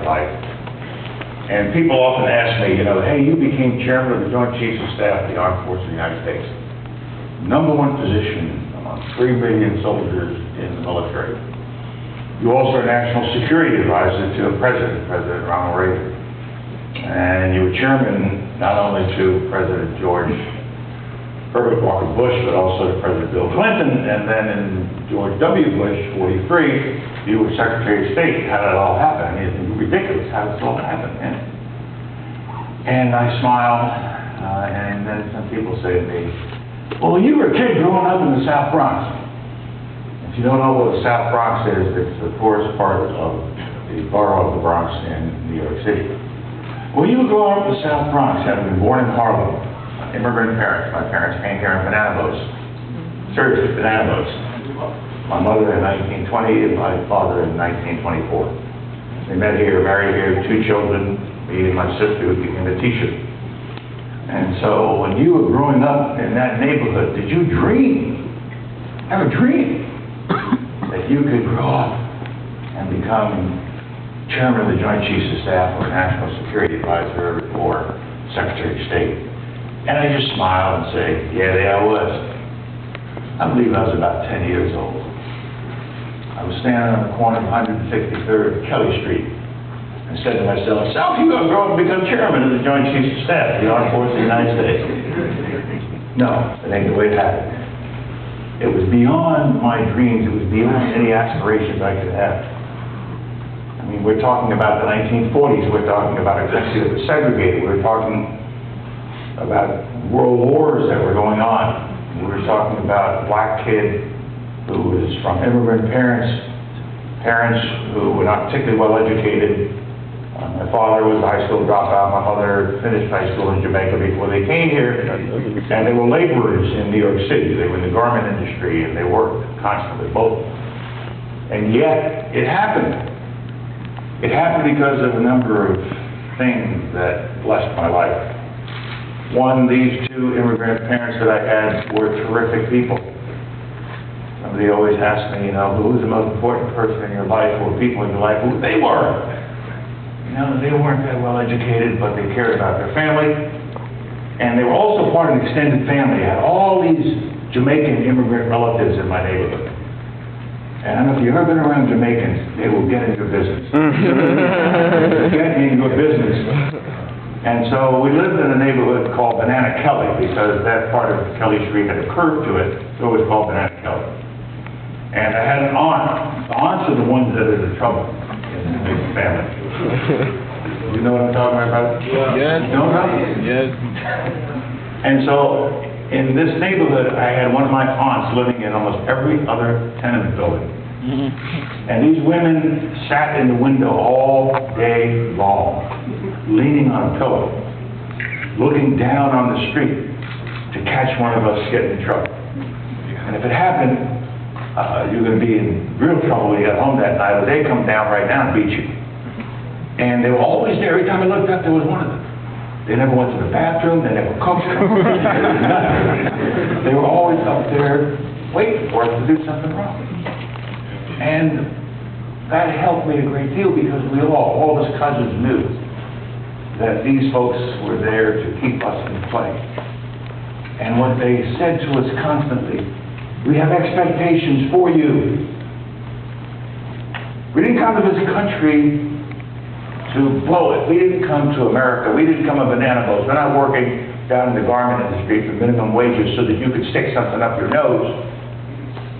life. And people often ask me, you know, hey, you became chairman of the Joint Chiefs of Staff of the Armed Forces of the United States. #1 position among 3 million soldiers in the military. You also are National Security Advisor to the President Ronald Reagan. And you were chairman not only to President George Herbert Walker Bush, but also to President Bill Clinton. And then in George W. Bush, 43, you were Secretary of State. How did it all happen? I mean, it's ridiculous. How did this all happen? And I smiled, and then some people say to me, well, you were a kid growing up in the South Bronx. If you don't know what the South Bronx is, it's the poorest part of the borough of the Bronx in New York City. Well, you were growing up in the South Bronx, having been born in Harlem, immigrant parents. My parents came here in banana boats. Seriously, banana boats. My mother in 1920 and my father in 1924. They met here, married here, 2 children, me and my sister who became a teacher. And so when you were growing up in that neighborhood, did you have a dream that you could grow up and become chairman of the Joint Chiefs of Staff or National Security Advisor or Secretary of State? And I just smile and say, yeah, I was. I believe I was about 10 years old. I was standing on the corner of 163rd Kelly Street and said to myself, Sal, you're going to grow up and become chairman of the Joint Chiefs of Staff of the Armed Forces of the United States. No, that ain't the way it happened. It was beyond my dreams. It was beyond any aspirations I could have. I mean, we're talking about the 1940s. We're talking about executive segregated. We're talking about world wars that were going on. We were talking about a black kid who was from immigrant parents who were not particularly well educated. My father was a high school dropout. My mother finished high school in Jamaica before they came here. And they were laborers in New York City. They were in the garment industry and they worked constantly, both. And yet, it happened. It happened because of a number of things that blessed my life. One, these 2 immigrant parents that I had were terrific people. Somebody always asks me, you know, who's the most important person in your life or people in your life? Who they were. You know, they weren't that well educated, but they cared about their family. And they were also part of an extended family. I had all these Jamaican immigrant relatives in my neighborhood. And I don't know if you've ever been around Jamaicans, they will get into your business. Get into your business. And so we lived in a neighborhood called Banana Kelly because that part of Kelly Street had a curve to it, so it was called Banana Kelly. And I had an aunt. The aunts are the ones that are the trouble in the big family. You know what I'm talking about? Yes. You know what? Yes. And so in this neighborhood, I had one of my aunts living in almost every other tenement building. And these women sat in the window all day long, leaning on a pillow, looking down on the street to catch one of us getting in trouble. And if it happened, you're going to be in real trouble when you got home that night, or they come down right now and beat you. And they were always there. Every time I looked up, there was one of them. They never went to the bathroom, they never cooked. They were always up there waiting for us to do something wrong. And that helped me a great deal because we all of us cousins knew that these folks were there to keep us in play. And what they said to us constantly, we have expectations for you. We didn't come to this country to blow it. We didn't come to America. We didn't come on banana boats. We're not working down in the garment industry for minimum wages so that you could stick something up your nose,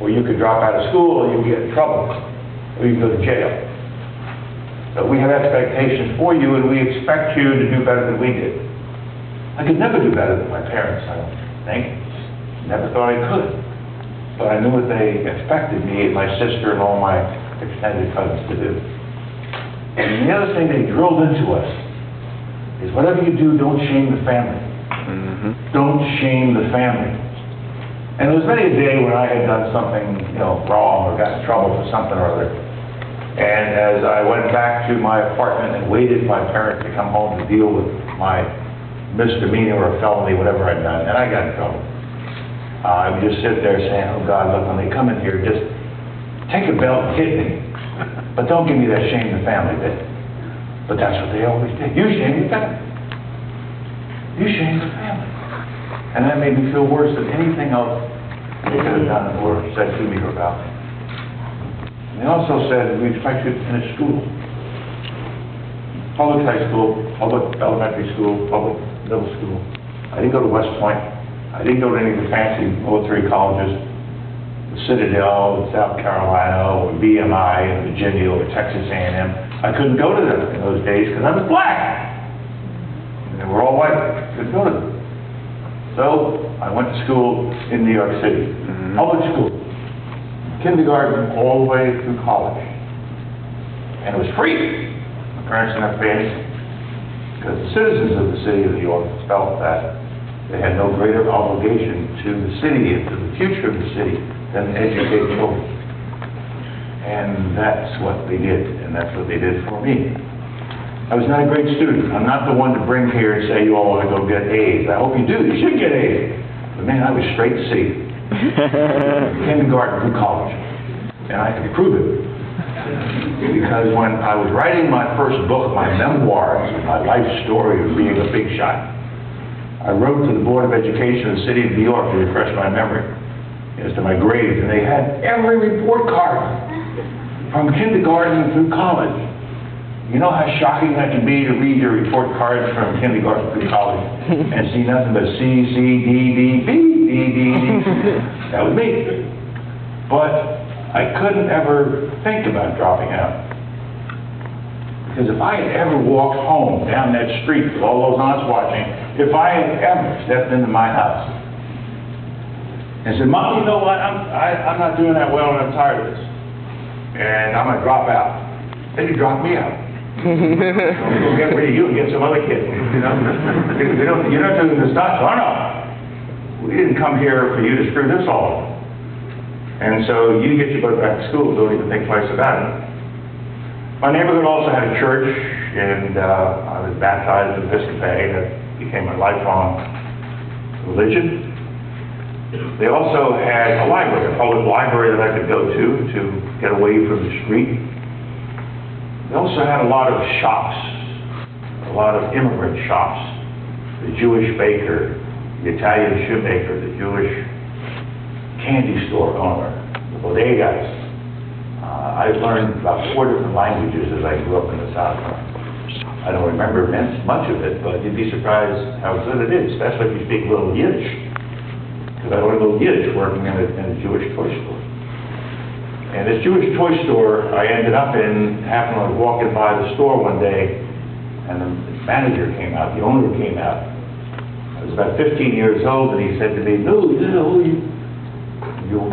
or you could drop out of school, or you could get in trouble, or you could go to jail. So we have expectations for you, and we expect you to do better than we did. I could never do better than my parents, I don't think. Never thought I could. But I knew what they expected me and my sister and all my extended cousins to do. And the other thing they drilled into us is whatever you do, don't shame the family. Don't shame the family. And there was many a day when I had done something, wrong or got in trouble for something or other. And as I went back to my apartment and waited for my parents to come home to deal with my misdemeanor or felony, whatever I'd done, and I got in trouble. I would just sit there saying, oh God, look, when they come in here, just take a belt and hit me. But don't give me that shame the family bit. But that's what they always did. You shame the family. You shame the family. And that made me feel worse than anything else they could have done or said to me or about me. And they also said we expect you to finish school. Public high school, public elementary school, public middle school. I didn't go to West Point. I didn't go to any of the fancy military colleges, the Citadel, South Carolina, or BMI in Virginia, or Texas A&M. I couldn't go to them in those days because I was black. And they were all white. I couldn't go to them. So I went to school in New York City, public school, kindergarten all the way through college. And it was free. My parents didn't have to pay anything. Because the citizens of the city of New York felt that they had no greater obligation to the city and to the future of the city than to educate children. And that's what they did, and that's what they did for me. I was not a great student. I'm not the one to bring here and say, you all want to go get A's. I hope you do. You should get A's. But man, I was straight C. Kindergarten through college. And I can prove it. Because when I was writing my first book, my memoirs, my life story of being a big shot, I wrote to the Board of Education of the City of New York to refresh my memory as to my grades, and they had every report card from kindergarten through college. You know how shocking that can be to read your report cards from kindergarten through college and see nothing but C, C, D, D, B, D, D, D. That was me. But I couldn't ever think about dropping out. Because if I had ever walked home down that street with all those aunts watching, if I had ever stepped into my house and said, Mom, you know what, I'm not doing that well and I'm tired of this, and I'm going to drop out, then you drop me out. We'll get rid of you and get some other kid. You know? You're not doing this stuff. Oh, no. We didn't come here for you to screw this all up. And so you get your butt back to school, don't even think twice about it. My neighborhood also had a church, and I was baptized in Episcopal. That became my lifelong religion. They also had a library, a public library that I could go to get away from the street. They also had a lot of shops, a lot of immigrant shops. The Jewish baker, the Italian shoemaker, the Jewish candy store owner, the bodegas. I learned about 4 different languages as I grew up in the South. I don't remember much of it, but you'd be surprised how good it is, especially if you speak a little Yiddish. Because I learned a little Yiddish working in a Jewish toy store. And this Jewish toy store I ended up in, happened I was walking by the store one day, and the manager came out, the owner came out. I was about 15 years old, and he said to me, "No, you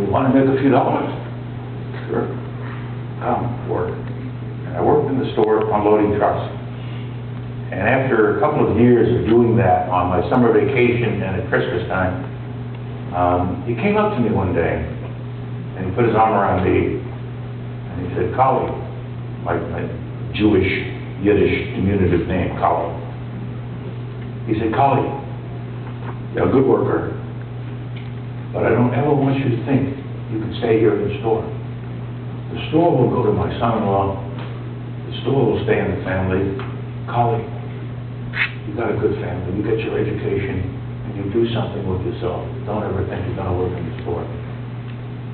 want to make a few dollars?" Sure. Come, work. And I worked in the store unloading trucks. And after a couple of years of doing that on my summer vacation and at Christmas time, he came up to me one day, and he put his arm around me, and he said, "Colin," my Jewish, Yiddish diminutive name, Colin. He said, "Colin, you're a good worker, but I don't ever want you to think you can stay here in the store. The store will go to my son-in-law. The store will stay in the family. Colin, you got a good family. You get your education, and you do something with yourself. Don't ever think you're going to work in the store."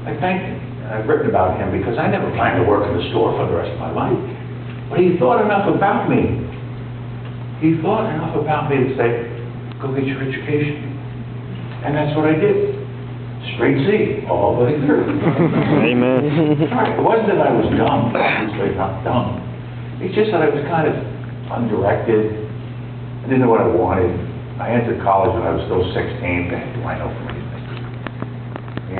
I thanked him, and I've written about him because I never planned to work in the store for the rest of my life. But he thought enough about me. He thought enough about me to say, "Go get your education." And that's what I did. Straight C, all the way through. Amen. It wasn't that I was dumb, obviously not dumb. It's just that I was kind of undirected. I didn't know what I wanted. I entered college when I was still 16. What do I know from anything?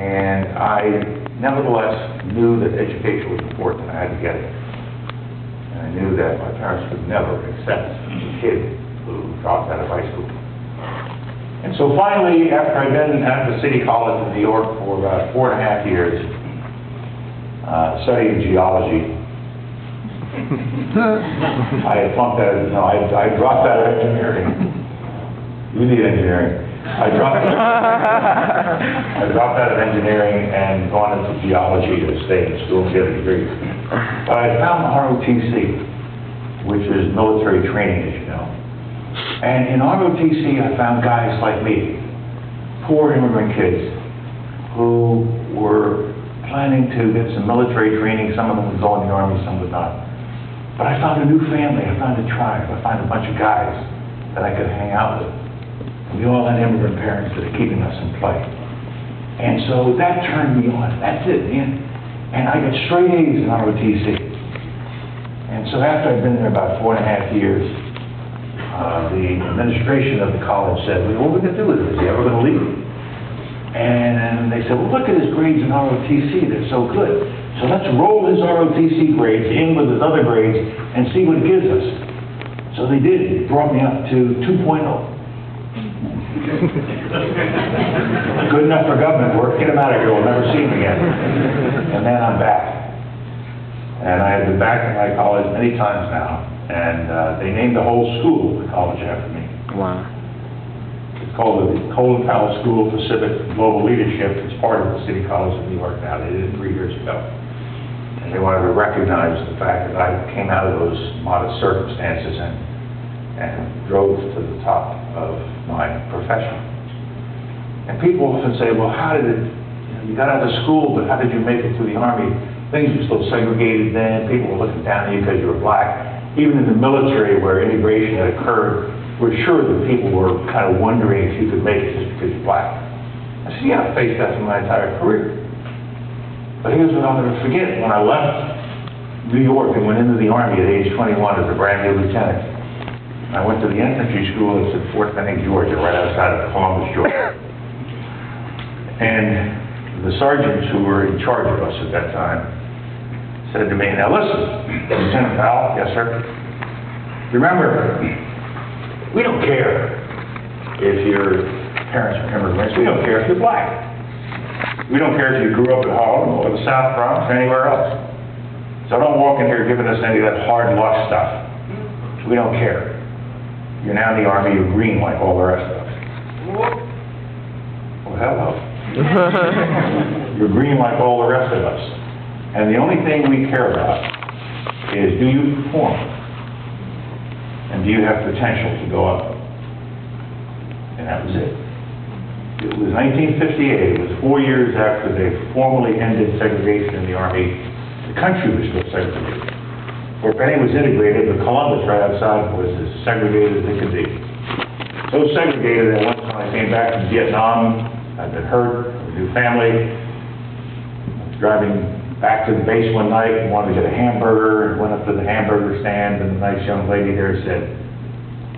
And I nevertheless knew that education was important and I had to get it. And I knew that my parents would never accept a kid who dropped out of high school. And so finally, after I'd been at the City College in New York for about 4.5 years, studying geology, I had flunked out, I dropped out of engineering. You need engineering. I dropped out of engineering and gone into geology to stay in school and get a degree. But I found the ROTC, which is military training, as you know. And in ROTC, I found guys like me, poor immigrant kids, who were planning to get some military training. Some of them would go in the Army, some would not. But I found a new family, I found a tribe, I found a bunch of guys that I could hang out with. We all had immigrant parents that are keeping us in play. And so that turned me on. That's it, man. And I got straight A's in ROTC. And so after I'd been there about 4.5 years, the administration of the college said, well, what are we going to do with this? Is he ever going to leave? And they said, well, look at his grades in ROTC. They're so good. So let's roll his ROTC grades in with his other grades and see what it gives us. So they did. It brought me up to 2.0. Good enough for government work. Get him out of here. We'll never see him again. And then I'm back. And I have been back in my college many times now. And they named the whole school, the college, after me. Wow. It's called the Colin Powell School for Civic and Global Leadership. It's part of the City College of New York now. They did it 3 years ago. And they wanted to recognize the fact that I came out of those modest circumstances and drove to the top of my profession. And people often say, well, how did it, you got out of school, but how did you make it through the Army? Things were still segregated then. People were looking down at you because you were black. Even in the military, where integration had occurred, we're sure that people were kind of wondering if you could make it just because you're black. I said, yeah, I faced that for my entire career. But here's what I'll never forget. When I left New York and went into the Army at age 21 as a brand new lieutenant, I went to the infantry school at Fort Benning, Georgia, right outside of Columbus, Georgia. And the sergeants who were in charge of us at that time said to me, now listen, Lieutenant Powell, yes sir, remember, we don't care if your parents are immigrants, we don't care if you're black. We don't care if you grew up in Harlem or the South Bronx or anywhere else. So don't walk in here giving us any of that hard luck stuff. We don't care. You're now in the Army, you're green like all the rest of us. Well, hello. You're green like all the rest of us. And the only thing we care about is, do you perform? And do you have potential to go up? And that was it. It was 1958. It was 4 years after they formally ended segregation in the Army. The country was still segregated. Fort Benning was integrated, but Columbus right outside was as segregated as it could be. So segregated that once when I came back from Vietnam, I'd been hurt, a new family. I was driving back to the base one night and wanted to get a hamburger, and went up to the hamburger stand, and the nice young lady there said,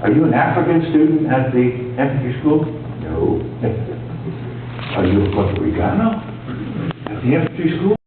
are you an African student at the infantry school? No. Are you a Puerto Ricano at the infantry school?